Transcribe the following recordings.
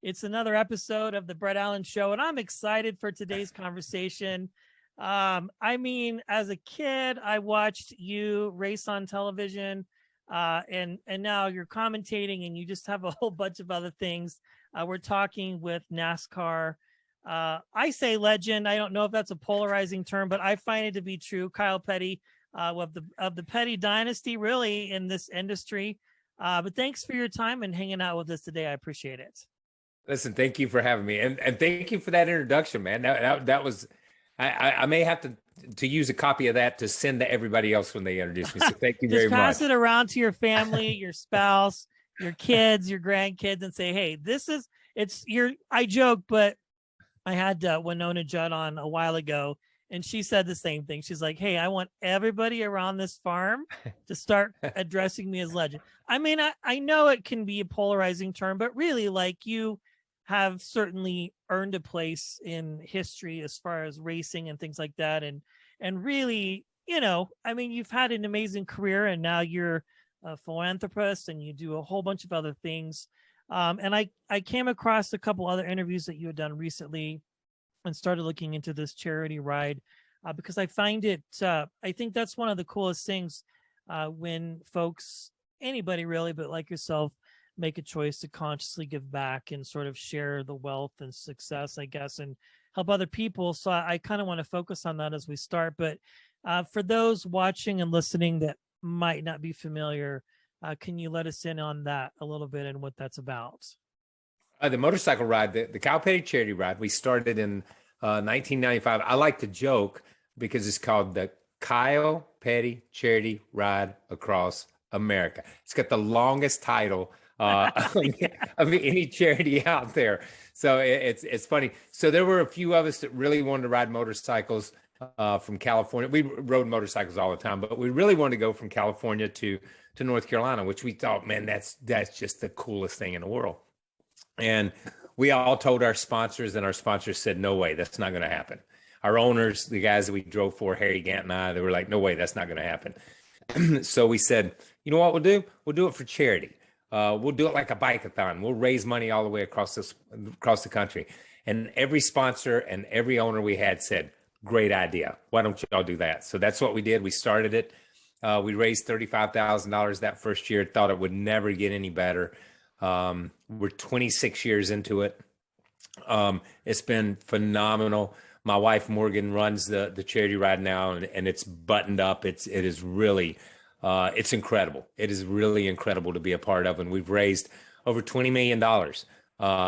It's another episode of the Brett Allen Show, and I'm excited for today's conversation. I mean, as a kid, I watched you race on television, and now you're commentating, and you just have a whole bunch of other things. We're talking with NASCAR. I say legend. I don't know if that's a polarizing term, but I find it to be true. Kyle Petty, of the Petty dynasty, really in this industry. But thanks for your time and hanging out with us today. I appreciate it. Listen, thank you for having me, and thank you for that introduction, man. That was, I may have to use a copy of that to send to everybody else when they introduce me. So thank you very Just much. pass it around to your family, your spouse, your kids, your grandkids, and say, "Hey, it's your." I joke, but I had Winona Judd on a while ago, and she said the same thing. She's like, "Hey, I want everybody around this farm to start addressing me as legend." I mean, I know it can be a polarizing term, but really, like, you have certainly earned a place in history as far as racing and things like that. And really, I mean, you've had an amazing career, and now you're a philanthropist and you do a whole bunch of other things. And I came across a couple other interviews that you had done recently and started looking into this charity ride because I find it, I think that's one of the coolest things when folks, anybody really, but like yourself, make a choice to consciously give back and sort of share the wealth and success, I guess, and help other people. So I kind of want to focus on that as we start. But for those watching and listening that might not be familiar, can you let us in on that a little bit and what that's about? The motorcycle ride, the Kyle Petty charity ride, we started in 1995. I like to joke because it's called the Kyle Petty Charity Ride Across America. It's got the longest title of any charity out there. So it's funny. So there were a few of us that really wanted to ride motorcycles from California. We rode motorcycles all the time, but we really wanted to go from California to North Carolina, which we thought, man, that's just the coolest thing in the world. And we all told our sponsors, and our sponsors said, no way, that's not going to happen. Our owners, the guys that we drove for, Harry Gant and I, they were like, no way, that's not going to happen. So we said, you know what we'll do? We'll do it for charity. We'll do it like a bike-a-thon. We'll raise money all the way across the country. And every sponsor and every owner we had said, great idea. Why don't y'all do that? So that's what we did. We started it. We raised $35,000 that first year. Thought it would never get any better. We're 26 years into it. It's been phenomenal. My wife Morgan runs the charity ride now, and it's buttoned up. It is really, it's incredible. It is really incredible to be a part of, and we've raised over $20 million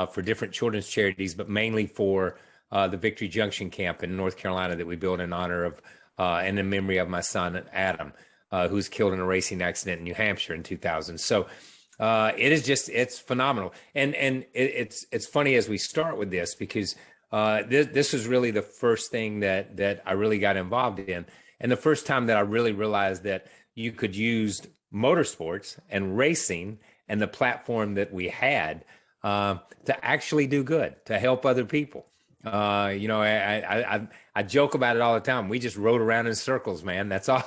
for different children's charities, but mainly for the Victory Junction camp in North Carolina that we built in honor of and in memory of my son Adam, who was killed in a racing accident in New Hampshire in 2000. So it's phenomenal. And it's funny as we start with this because this was really the first thing that I really got involved in. And the first time that I really realized that you could use motorsports and racing and the platform that we had to actually do good, to help other people. I joke about it all the time. We just rode around in circles, man. That's all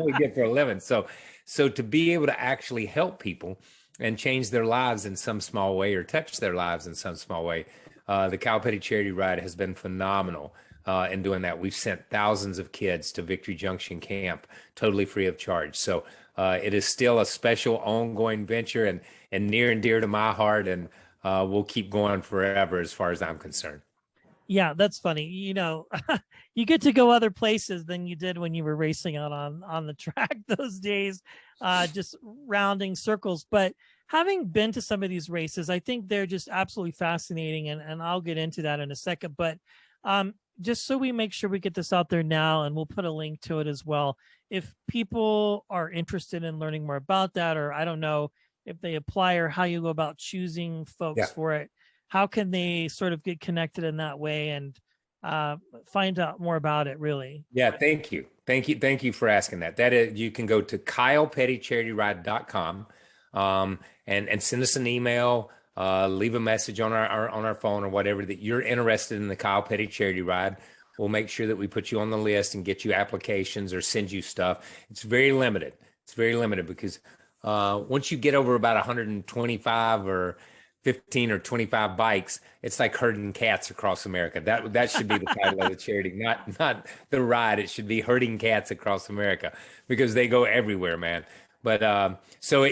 we did for a living. So to be able to actually help people and change their lives in some small way or touch their lives in some small way, the Kyle Petty Charity Ride has been phenomenal in doing that. We've sent thousands of kids to Victory Junction Camp totally free of charge. So it is still a special ongoing venture and near and dear to my heart, and we'll keep going forever as far as I'm concerned. Yeah, that's funny. You get to go other places than you did when you were racing out on the track those days, just rounding circles. But having been to some of these races, I think they're just absolutely fascinating. And I'll get into that in a second. But just so we make sure we get this out there now, and we'll put a link to it as well. If people are interested in learning more about that, or I don't know if they apply or how you go about choosing folks for it, how can they sort of get connected in that way and find out more about it, really? Yeah, thank you. Thank you for asking that. That is, you can go to KylePettyCharityRide.com and send us an email, leave a message on our phone or whatever that you're interested in the Kyle Petty Charity Ride. We'll make sure that we put you on the list and get you applications or send you stuff. It's very limited. It's very limited because once you get over about 125 or 15 or 25 bikes, it's like herding cats across America. That should be the title of the charity, not the ride. It should be herding cats across America because they go everywhere, man. But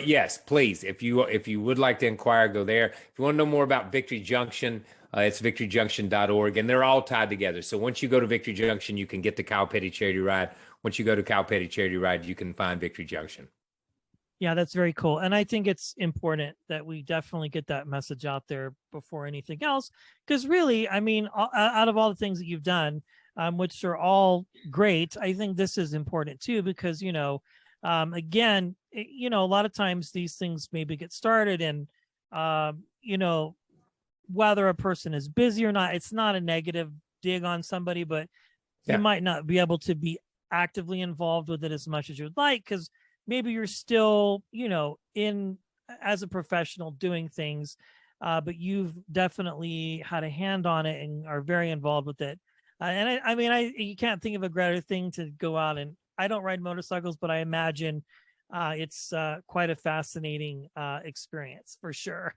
yes, please, if you would like to inquire, go there. If you want to know more about Victory Junction, it's victoryjunction.org, and they're all tied together. So once you go to Victory Junction, you can get the Kyle Petty Charity Ride. Once you go to Kyle Petty Charity Ride, you can find Victory Junction. Yeah, that's very cool. And I think it's important that we definitely get that message out there before anything else. Because really, I mean, out of all the things that you've done, which are all great, I think this is important too, because, again, a lot of times these things maybe get started and, whether a person is busy or not, it's not a negative dig on somebody, but you might not be able to be actively involved with it as much as you'd like because maybe you're still, in as a professional doing things, but you've definitely had a hand on it and are very involved with it. And I mean, you can't think of a greater thing to go out and I don't ride motorcycles, but I imagine it's quite a fascinating experience for sure.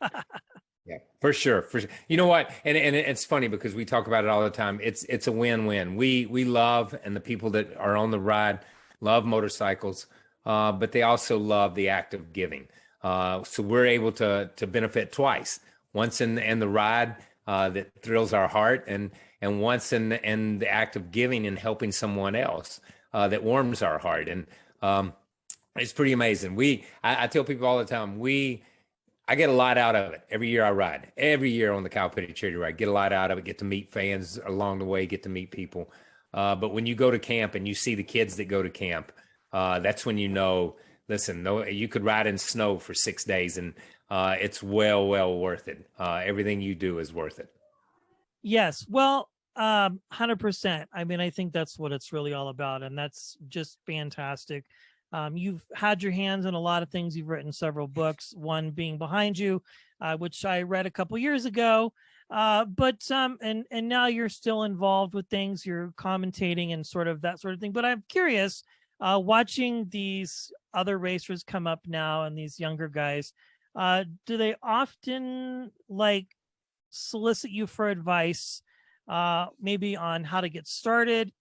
Yeah, for sure. For sure. You know what? And it's funny because we talk about it all the time. It's a win-win. We love, and the people that are on the ride love motorcycles, but they also love the act of giving. So we're able to benefit twice. Once in the ride that thrills our heart, and once in the act of giving and helping someone else that warms our heart. And it's pretty amazing. I tell people all the time, I get a lot out of it every year I ride. Every year on the Kyle Petty Charity Ride, get a lot out of it. Get to meet fans along the way. Get to meet people. But when you go to camp and you see the kids that go to camp, that's when you know. Listen, no, you could ride in snow for 6 days, and it's well worth it. Everything you do is worth it. Yes, well, 100%. I mean, I think that's what it's really all about, and that's just fantastic. You've had your hands in a lot of things. You've written several books, one being Behind You, which I read a couple years ago. And now you're still involved with things. You're commentating and sort of that sort of thing. But I'm curious, watching these other racers come up now and these younger guys, do they often solicit you for advice, maybe on how to get started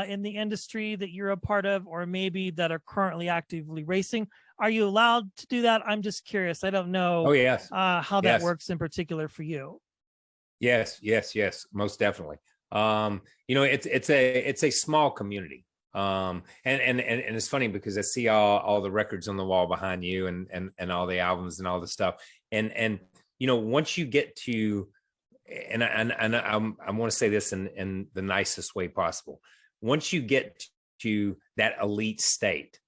in the industry that you're a part of, or maybe that are currently actively racing? Are you allowed to do that? I'm just curious. I don't know. Oh, yes. How that works in particular for you. Yes, most definitely. It's a small community. And it's funny because I see all the records on the wall behind you and all the albums and all the stuff. And once you get to, and I want to say this in the nicest way possible. Once you get to that elite state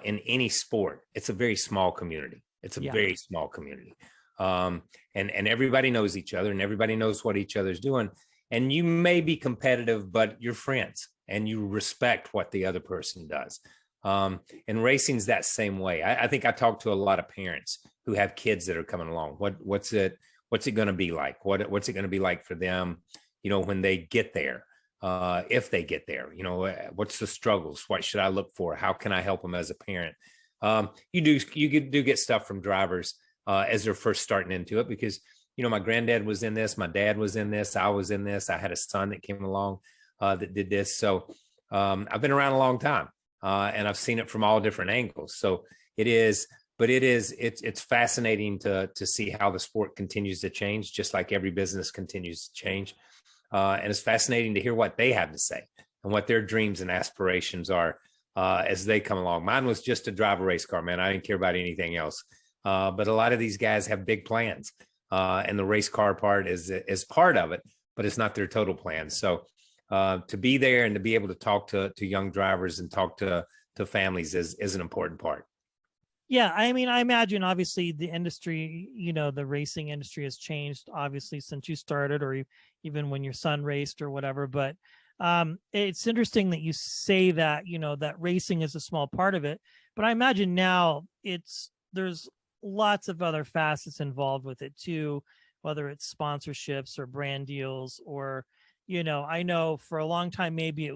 in any sport, it's a very small community. It's a very small community. And everybody knows each other and everybody knows what each other's doing. And you may be competitive, but you're friends and you respect what the other person does. And racing's that same way. I think I talk to a lot of parents who have kids that are coming along. What's it going to be like? What's it going to be like for them, when they get there? If they get there, what's the struggles? What should I look for? How can I help them as a parent? You do get stuff from drivers as they're first starting into it because, my granddad was in this, my dad was in this, I was in this, I had a son that came along that did this. So I've been around a long time and I've seen it from all different angles. So it's fascinating to see how the sport continues to change, just like every business continues to change. And it's fascinating to hear what they have to say and what their dreams and aspirations are as they come along. Mine was just to drive a race car, man. I didn't care about anything else. But a lot of these guys have big plans, and the race car part is part of it, but it's not their total plan. So to be there and to be able to talk to young drivers and talk to families is an important part. Yeah, I mean, I imagine obviously the industry, the racing industry has changed obviously since you started, or even when your son raced or whatever. But it's interesting that you say that, that racing is a small part of it. But I imagine now there's lots of other facets involved with it too, whether it's sponsorships or brand deals, or, I know for a long time, maybe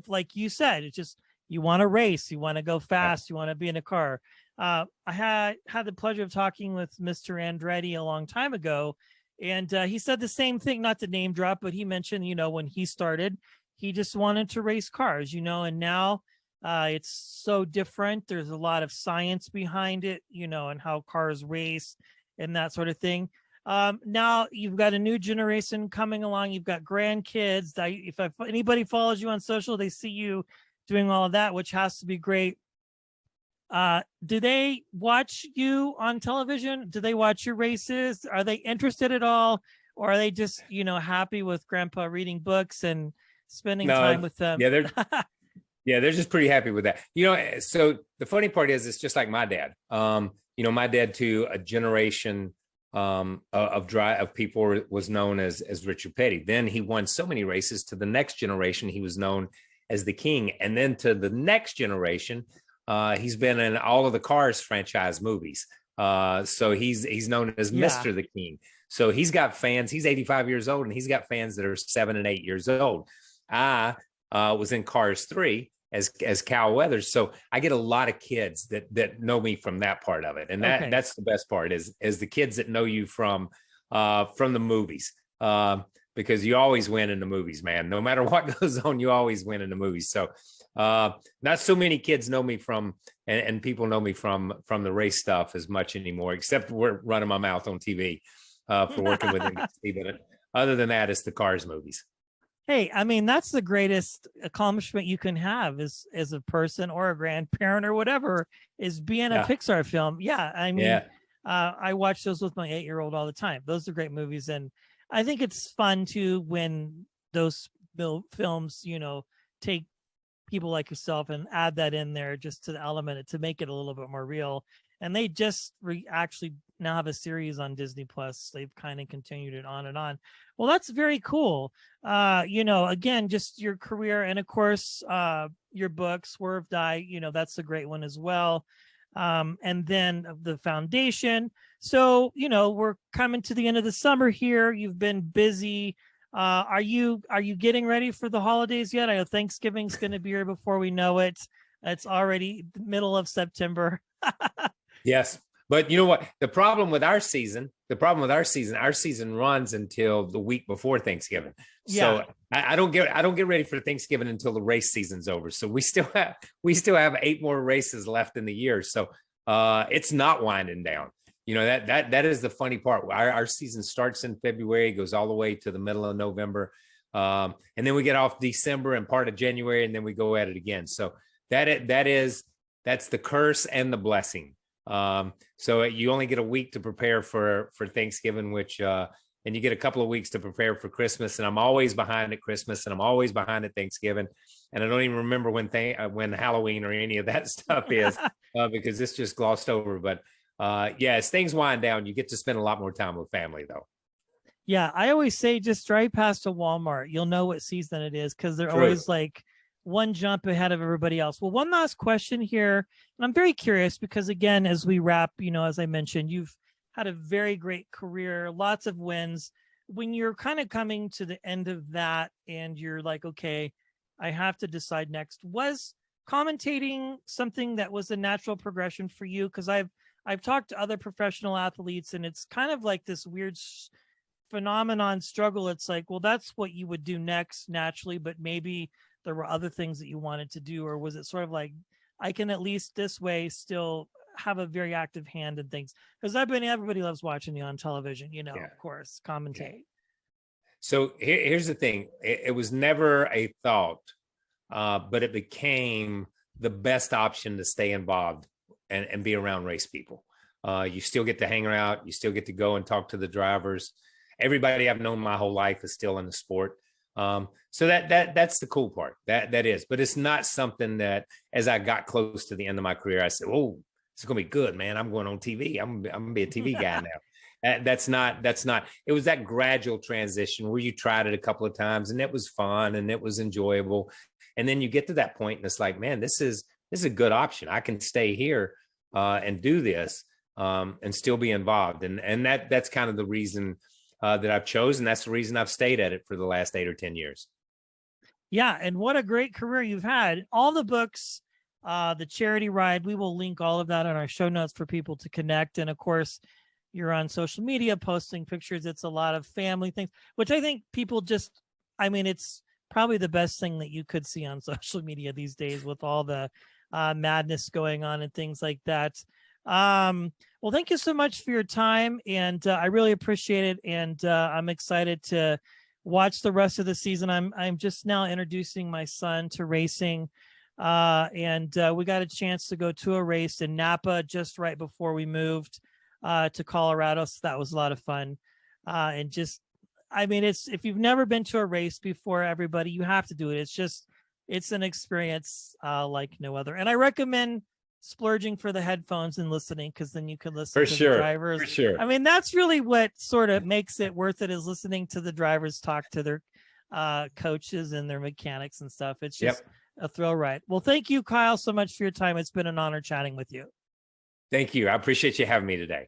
like you said, it just you want to race, you want to go fast, you want to be in a car. I had the pleasure of talking with Mr. Andretti a long time ago, and he said the same thing, not to name drop, but he mentioned, when he started, he just wanted to race cars, and now it's so different. There's a lot of science behind it, and how cars race and that sort of thing. Now you've got a new generation coming along. You've got grandkids. If anybody follows you on social, they see you doing all of that, which has to be great. Do they watch you on television? Do they watch your races? Are they interested at all? Or are they just, happy with grandpa reading books and spending time with them? Yeah, they're just pretty happy with that. So the funny part is it's just like my dad. My dad to a generation of people was known as Richard Petty. Then he won so many races. To the next generation, he was known as the King. And then to the next generation, he's been in all of the Cars franchise movies. So he's known as Mr. the King. So he's got fans. He's 85 years old, and he's got fans that are 7 and 8 years old. I was in Cars 3 as Cal Weathers. So I get a lot of kids that know me from that part of it. And that's the best part is the kids that know you from the movies. Because you always win in the movies, man. No matter what goes on, you always win in the movies. So not so many kids know me from, and people know me from the race stuff as much anymore, except we're running my mouth on TV for working with NBC. But other than that, it's the Cars movies. Hey, I mean, that's the greatest accomplishment you can have as a person or a grandparent or whatever, is being a Pixar film. Yeah, I mean, I watch those with my 8-year-old all the time. Those are great movies. And I think it's fun too when those films, take people like yourself and add that in there just to the element to make it a little bit more real. And they just actually now have a series on Disney Plus. They've kind of continued it on and on. Well, that's very cool. Again, just your career, and of course, your book, Swerve Die, that's a great one as well. And then the foundation. So, we're coming to the end of the summer here. You've been busy. Are you getting ready for the holidays yet? I know Thanksgiving's going to be here before we know it. It's already the middle of September. Yes. But you know what? The problem with our season, our season runs until the week before Thanksgiving. So I don't get ready for Thanksgiving until the race season's over. So we still have 8 more races left in the year. So it's not winding down. That is the funny part. Our season starts in February, goes all the way to the middle of November. And then we get off December and part of January, and then we go at it again. So that's the curse and the blessing. So you only get a week to prepare for Thanksgiving, and you get a couple of weeks to prepare for Christmas. And I'm always behind at Christmas, and I'm always behind at Thanksgiving. And I don't even remember when Halloween or any of that stuff is, because it's just glossed over. But as things wind down, you get to spend a lot more time with family, though. Yeah, I always say just drive past a Walmart. You'll know what season it is, because they're always like one jump ahead of everybody else. Well, one last question here, and I'm very curious because, again, as we wrap, as I mentioned, you've had a very great career, lots of wins. When you're kind of coming to the end of that and you're like, okay, I have to decide next, was commentating something that was a natural progression for you? Because I've talked to other professional athletes, and it's kind of like this weird phenomenon struggle. It's like, well, that's what you would do next naturally, but maybe there were other things that you wanted to do, or was it sort of like, I can at least this way still have a very active hand in things? Because everybody loves watching you on television, of course, commentate. Yeah. So here's the thing. It was never a thought, but it became the best option to stay involved and be around race people. You still get to hang out. You still get to go and talk to the drivers. Everybody I've known my whole life is still in the sport. So that's the cool part. That is, but it's not something that, as I got close to the end of my career, I said, "Oh, it's gonna be good, man. I'm going on TV. I'm gonna be a TV guy now." That's not. It was that gradual transition where you tried it a couple of times, and it was fun and it was enjoyable, and then you get to that point, and it's like, man, this is a good option. I can stay here and do this and still be involved, and that's kind of the reason that I've chosen. That's the reason I've stayed at it for the last 8 or 10 years. Yeah, and what a great career you've had. All the books, the charity ride, we will link all of that on our show notes for people to connect. And of course, you're on social media posting pictures. It's a lot of family things, which I think people just, I mean, it's probably the best thing that you could see on social media these days with all the madness going on and things like that. Well, thank you so much for your time, and I really appreciate it. And I'm excited to watch the rest of the season. I'm just now introducing my son to racing, and we got a chance to go to a race in Napa just right before we moved to Colorado. So that was a lot of fun, and just, I mean, it's, if you've never been to a race before, everybody, you have to do it. It's an experience like no other, and I recommend splurging for the headphones and listening, because then you can listen For to sure. the drivers. For sure. I mean, that's really what sort of makes it worth it, is listening to the drivers talk to their coaches and their mechanics and stuff. It's just a thrill ride. Well, thank you, Kyle, so much for your time. It's been an honor chatting with you. Thank you. I appreciate you having me today.